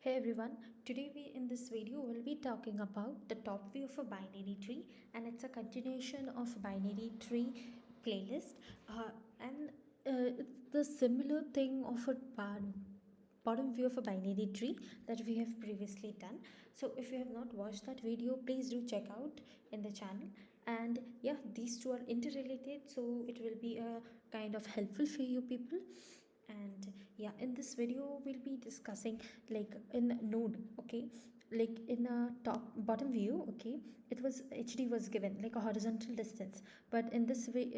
Hey everyone, today we in this video will be talking about the top view of a binary tree, and it's a continuation of binary tree playlist, and it's the similar thing of a bottom view of a binary tree that we have previously done. So if you have not watched that video, please do check out in the channel. And yeah, these two are interrelated, so it will be a kind of helpful for you people. And yeah, in this video we'll be discussing like in node, okay, like in a top bottom view, okay, it was hd was given like a horizontal distance, but in this way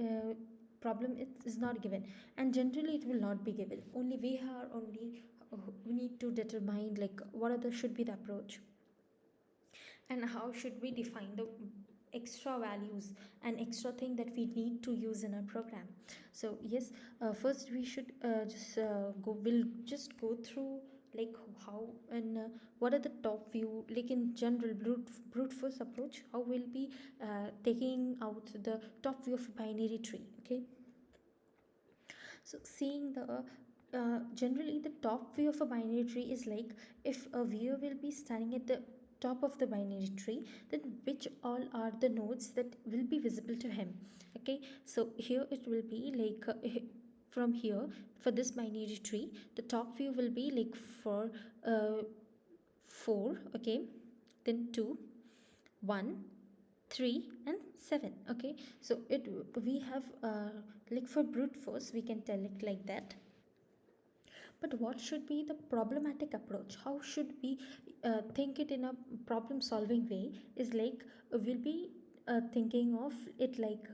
problem it is not given, and generally it will not be given. Only we need to determine like what are the should be the approach and how should we define the extra values and extra thing that we need to use in our program. So yes, first we should just go through like how and what are the top view, like in general brute force approach, how we'll be taking out the top view of a binary tree, okay. So seeing the generally the top view of a binary tree is like if a viewer will be standing at the top of the binary tree, then which all are the nodes that will be visible to him, okay. So here it will be like from here for this binary tree the top view will be like for 4, okay, then 2, 1, 3 and 7, okay. So it we have like for brute force we can tell it like that. But what should be the problematic approach, how should we think it in a problem solving way, is like we'll be thinking of it like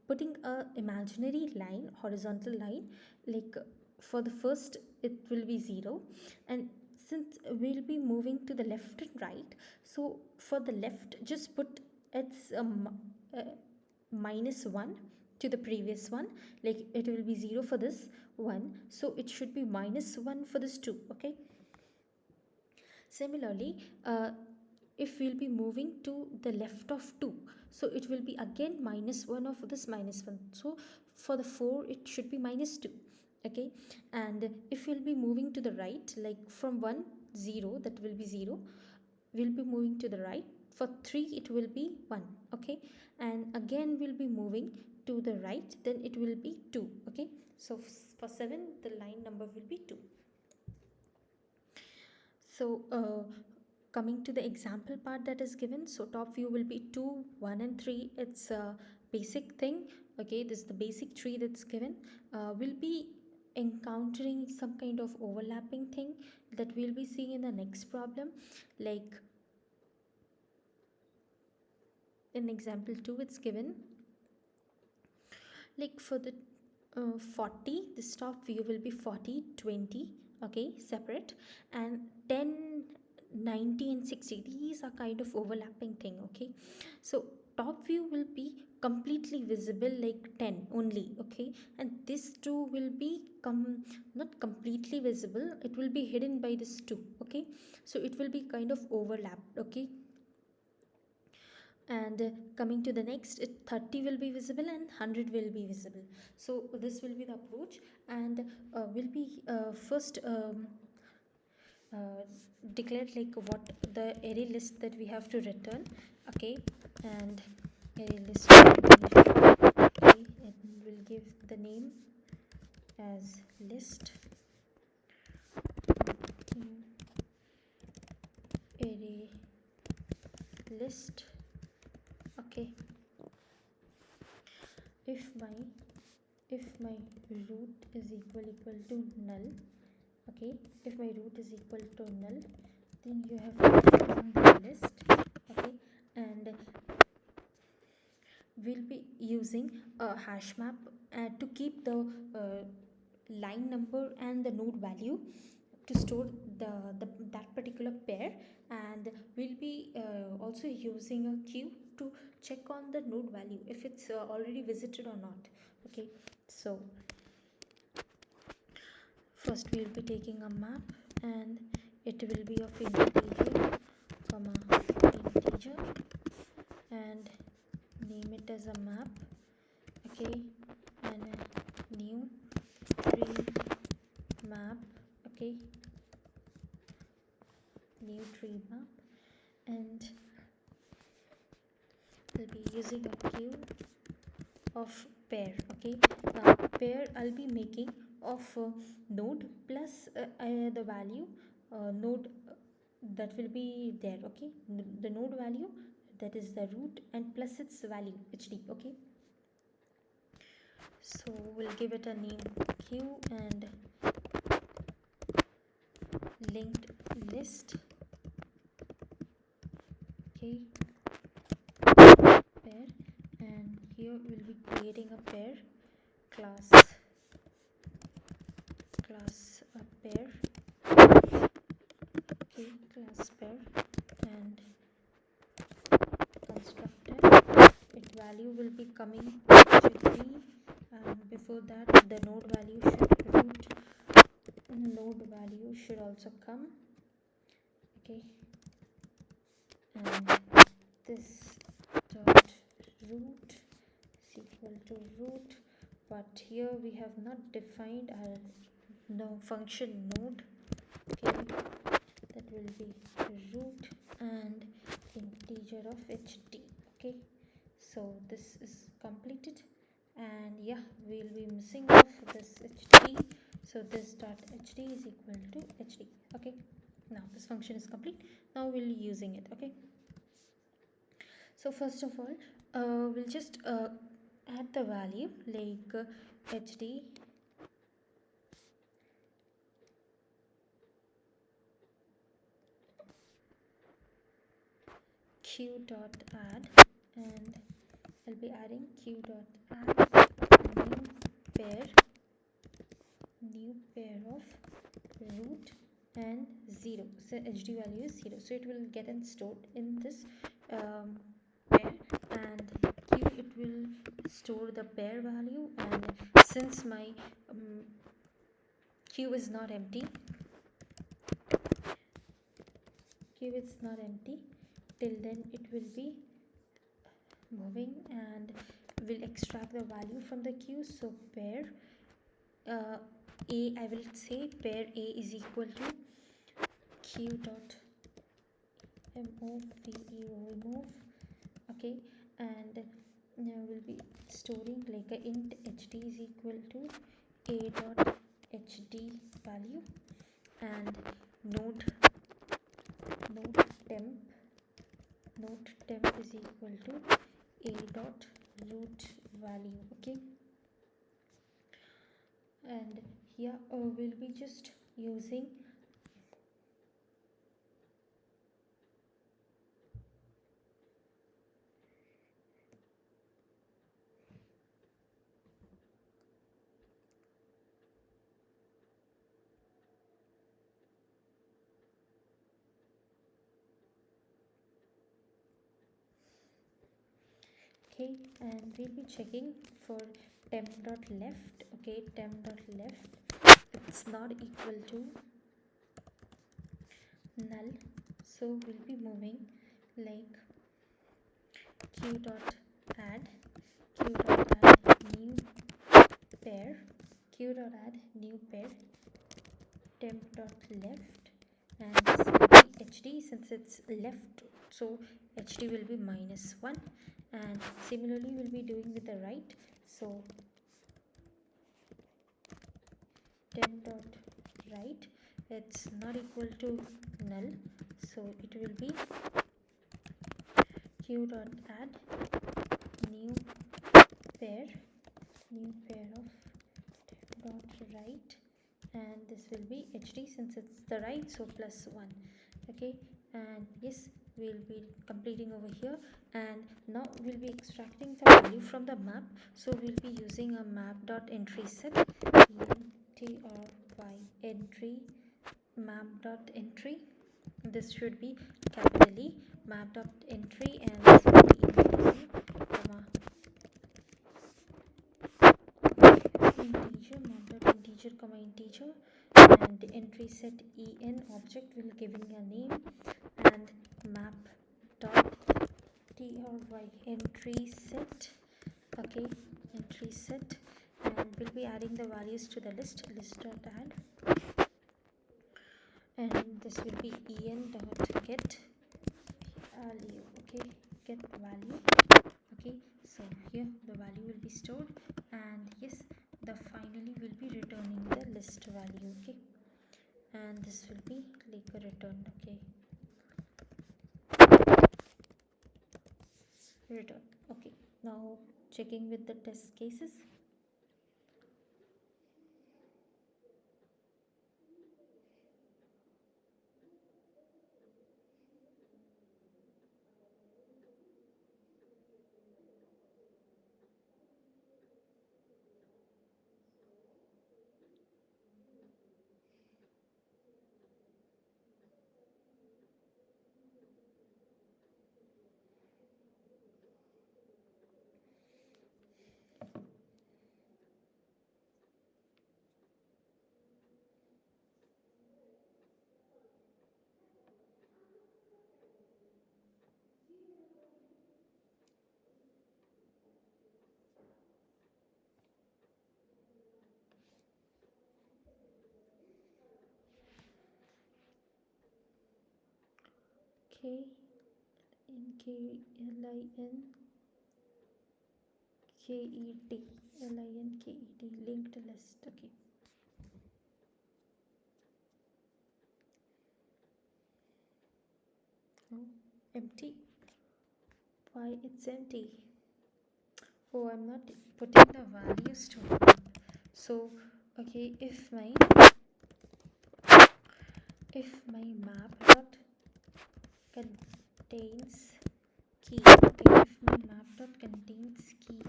putting a imaginary line, horizontal line, like for the first it will be 0, and since we'll be moving to the left and right, so for the left just put its uh, -1 to the previous one, like it will be 0 for this one, so it should be -1 for this 2, okay. Similarly, if we'll be moving to the left of 2, so it will be again -1 of this -1, so for the 4 it should be -2, okay. And if we'll be moving to the right, like from 1 0, that will be 0, we'll be moving to the right, for 3 it will be 1, okay. And again we'll be moving to the right, then it will be 2, okay. So for 7 the line number will be 2. So coming to the example part that is given, so top view will be 2, 1 and 3. It's a basic thing, okay. This is the basic tree that's given. We'll be encountering some kind of overlapping thing that we'll be seeing in the next problem. Like in example 2 it's given like for the 40, the top view will be 40, 20, okay, separate, and 10, 90 and 60, these are kind of overlapping thing, okay. So top view will be completely visible like 10 only, okay, and this 2 will be not completely visible, it will be hidden by this 2, okay. So it will be kind of overlapped, okay. And coming to the next, 30 will be visible and 100 will be visible. So this will be the approach, and will be first declare like what the array list that we have to return, okay. And array list, okay, and we'll give the name as list, array list, okay. If my root is equal to null, okay, if my root is equal to null, then you have to return the list, okay. And we'll be using a hash map to keep the line number and the node value to store that particular pair, and we'll be also using a queue to check on the node value if it's already visited or not, okay. So first we'll be taking a map, and it will be of integer comma integer, and name it as a map, okay. And a new tree map, okay. making a queue of pair. Okay, now pair I'll be making of node plus the value node that will be there. Okay, the node value, that is the root, and plus its value hd. Okay, so we'll give it a name queue and linked list. Okay, pair, and here we'll be creating a pair class pair. Okay, class pair, and constructor, its value will be coming should be, before that the node value should root node value should also come. Okay, and this dot root is equal to root, but here we have not defined our no function node. Okay, that will be root and integer of hd. Okay, so this is completed, and yeah, we'll be missing off this hd, so this dot hd is equal to hd. Okay, now this function is complete. Now we'll be using it. Okay, so first of all we'll just add the value like hd q dot add, and I'll be adding q dot add new pair of root and 0, so hd value is 0, so it will get and stored in this pair, and q, it will store the pair value, and since my queue is not empty till then it will be moving, and will extract the value from the queue. So pair a, I will say pair a is equal to q dot remove. Okay, and now we'll be storing like a int hd is equal to a dot hd value, and node temp is equal to a dot root value. Okay, and here we'll be just using okay, and we'll be checking for temp dot left. Okay, temp dot left, it's not equal to null, so we'll be moving like q dot add new pair temp dot left, and this will be hd, since it's left, so hd will be -1, and similarly we'll be doing with the right, so temp dot right, it's not equal to null, so it will be q dot add new pair of dot right, and this will be hd, since it's the right, so +1. Okay, and yes, we'll be completing over here, and now we'll be extracting the value from the map, so we'll be using a map dot entry set, entry map dot entry. This should be capital E, map dot entry, and this will be integer comma integer, and the entry set en object will giving a name, and map dot try entry set. Okay, entry set, and we'll be adding the values to the list dot add, and this will be en dot get value. Okay, get value. Okay, So here the value will be stored, and yes, the finally will be returning the list value. Okay, and this will be like a return. Okay, return. Okay, now checking with the test cases. Okay, linked linked list. Okay, oh, empty. Why it's empty? Oh, I'm not putting the values to it. So okay, if my map dot contains key, okay, if my map dot contains key,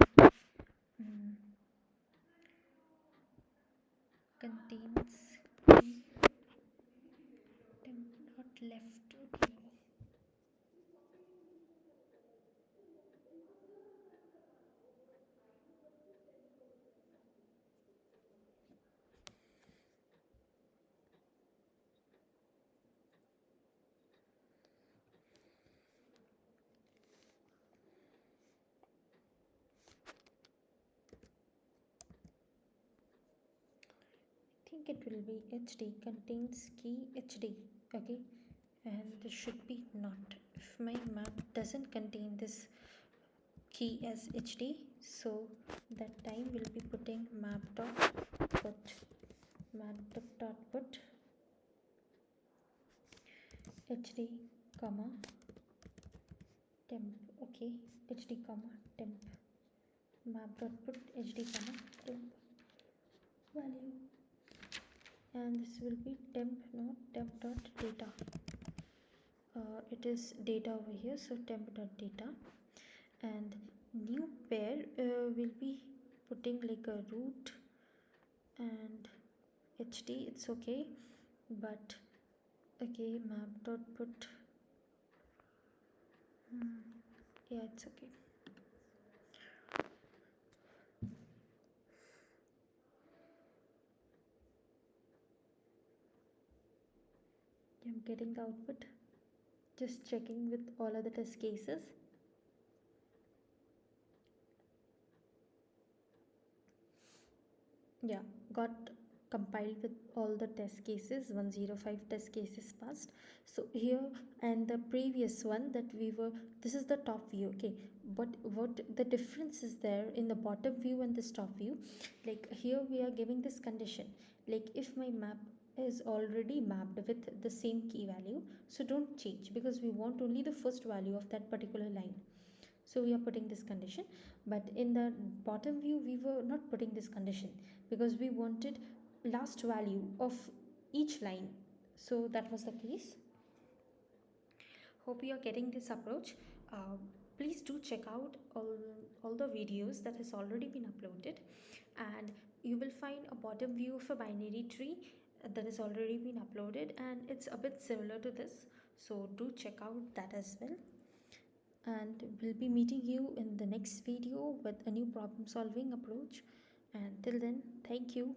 mm, contains key temp dot left. Okay, I think it will be HD contains key HD. Okay, and this should be not. If my map doesn't contain this key as HD, so that time we'll be putting map dot put HD comma temp. Okay, HD comma temp map dot put HD comma temp value, and this will be temp, not temp dot data. It is data over here, so temp dot data, and new pair will be putting like a root and HD. It's okay, but okay, map dot put, yeah, it's okay. I'm getting the output, just checking with all other test cases. Yeah, got compiled with all the test cases. 105 test cases passed. So here, and the previous one that we were, this is the top view. Okay, but what the difference is there in the bottom view and this top view? Like here we are giving this condition, like if my map is already mapped with the same key value, so don't change, because we want only the first value of that particular line. So we are putting this condition, but in the bottom view we were not putting this condition, because we wanted last value of each line. So that was the case. Hope you are getting this approach. uh, please do check out all the videos that has already been uploaded, and you will find a bottom view of a binary tree that has already been uploaded, and it's a bit similar to this. So do check out that as well, and we'll be meeting you in the next video with a new problem solving approach. And till then, thank you.